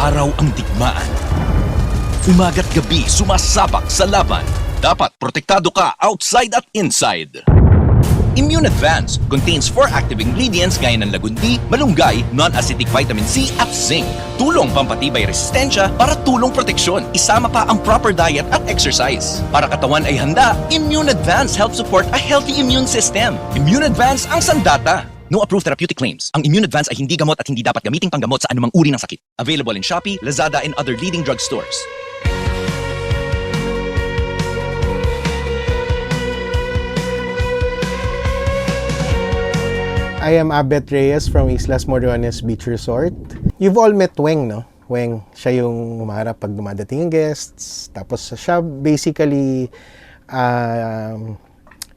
Araw-araw ang digmaan. Umaga't gabi sumasabak sa laban. Dapat protektado ka outside at inside. Immune Advance contains 4 active ingredients gaya ng lagundi, malunggay, non-acidic vitamin C at zinc. Tulong pampatibay resistensya para tulong proteksyon. Isama pa ang proper diet at exercise. Para katawan ay handa, Immune Advance helps support a healthy immune system. Immune Advance ang sandata. No approved therapeutic claims. Ang Immune Advance ay hindi gamot at hindi dapat gamiting panggamot sa anumang uri ng sakit. Available in Shopee, Lazada, and other leading drugstores. I am Abet Reyes from Islas Moriones Beach Resort. You've all met Weng, no? Weng, siya yung umarap pag dumadating yung guests. Tapos siya basically,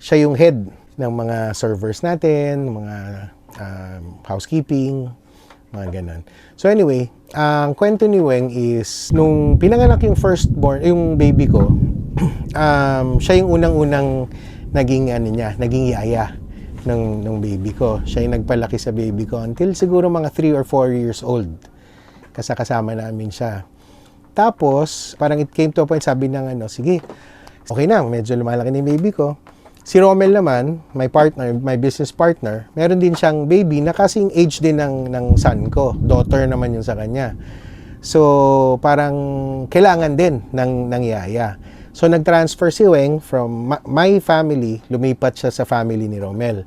siya yung head ng mga servers natin, mga housekeeping, mga ganun. So anyway, ang kwento ni Weng is, nung pinanganak yung firstborn, yung baby ko, siya yung unang-unang naging yaya ng baby ko. Siya yung nagpalaki sa baby ko until siguro mga 3 or 4 years old. Kasama namin siya. Tapos, parang it came to a point, sabi ng sige, okay na, medyo lumalaki na yung baby ko. Si Romel naman, my partner, my business partner, meron din siyang baby na kasing age din ng son ko. Daughter naman yung sa kanya. So, parang kailangan din ng yaya. So, nag-transfer si Weng from my family, lumipat siya sa family ni Romel.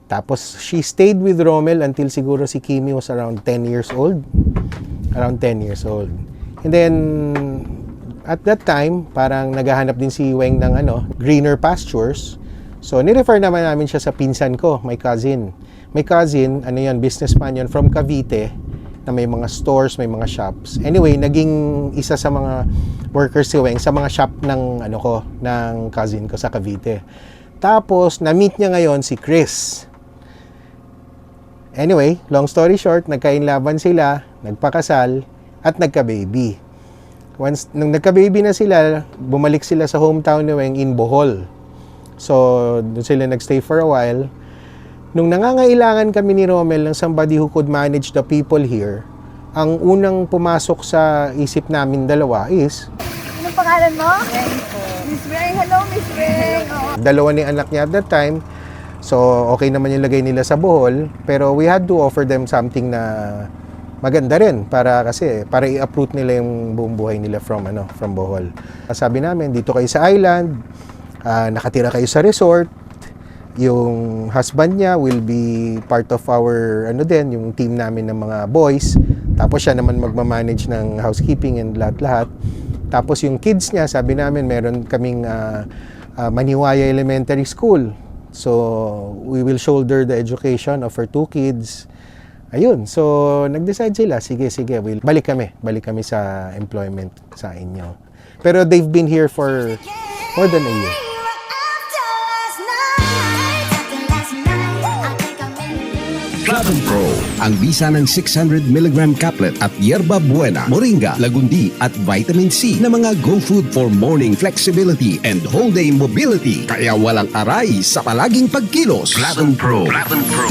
Tapos, she stayed with Romel until siguro si Kimi was around 10 years old. Around 10 years old. And then, at that time, parang naghahanap din si Weng ng greener pastures. So, nirefer naman namin siya sa pinsan ko, my cousin. My cousin, businessman yun from Cavite, na may mga stores, may mga shops. Anyway, naging isa sa mga workers si Weng sa mga shop ng ng cousin ko sa Cavite. Tapos na-meet niya ngayon si Chris. Anyway, long story short, nagkainlaban sila, nagpakasal at nagka-baby. Nung nagka-baby na sila, bumalik sila sa hometown ni Weng in Bohol. So, doon sila nagstay for a while. Nung nangangailangan kami ni Romel ng somebody who could manage the people here, ang unang pumasok sa isip namin dalawa is... Anong pangalan mo? Weng po. Miss Weng. Hello, Miss Weng. Dalawa ni anak niya at that time. So, okay naman yung lagay nila sa Bohol. Pero we had to offer them something na maganda rin para i-uproot nila yung buong buhay nila from Bohol. Sabi namin, dito kayo sa island, nakatira kayo sa resort. Yung husband niya will be part of our yung team namin ng mga boys. Tapos siya naman magmamanage ng housekeeping and lahat-lahat. Tapos yung kids niya, sabi namin meron kaming Maniwaya Elementary School. So we will shoulder the education of our 2 kids. Ayun, so nag-decide sila, sige, balik kami sa employment sa inyo. Pero they've been here for more than a year. Flavon Pro, ang bisa ng 600mg caplet at yerba buena, moringa, lagundi at vitamin C na mga go food for morning flexibility and whole day mobility. Kaya walang aray sa palaging pagkilos. Flavon Pro. Flavon Pro.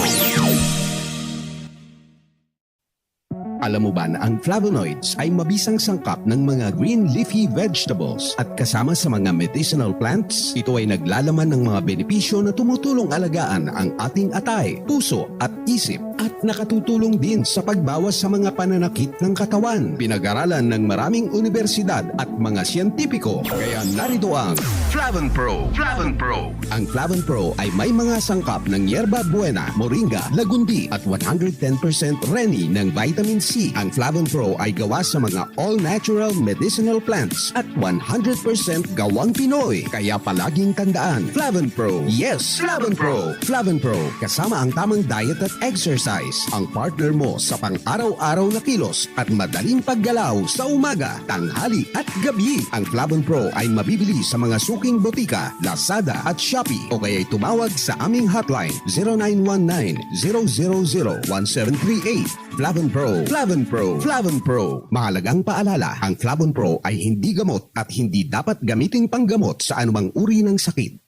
Alam mo ba na ang flavonoids ay mabisang sangkap ng mga green leafy vegetables at kasama sa mga medicinal plants? Ito ay naglalaman ng mga benepisyo na tumutulong alagaan ang ating atay, puso at isip at nakatutulong din sa pagbawas sa mga pananakit ng katawan. Pinag-aralan ng maraming universidad at mga siyentipiko. Kaya narito ang Flavon Pro. Flavon Pro. Ang Flavon Pro ay may mga sangkap ng yerba buena, moringa, lagundi at 110% reni ng vitamin C. Ang Flavon Pro ay gawa sa mga all-natural medicinal plants at 100% gawang Pinoy. Kaya palaging tandaan, Flavon Pro. Yes, Flavon Pro. Flavon Pro, kasama ang tamang diet at exercise. Ang partner mo sa pang-araw-araw na kilos at madaling paggalaw sa umaga, tanghali at gabi. Ang Flavon Pro ay mabibili sa mga suking botika, Lazada at Shopee o kaya'y tumawag sa aming hotline 0919-000-1738. Flavon Pro. Flavon Pro. Flavon Pro. Mahalagang paalala, ang Flavon Pro ay hindi gamot at hindi dapat gamiting panggamot sa anumang uri ng sakit.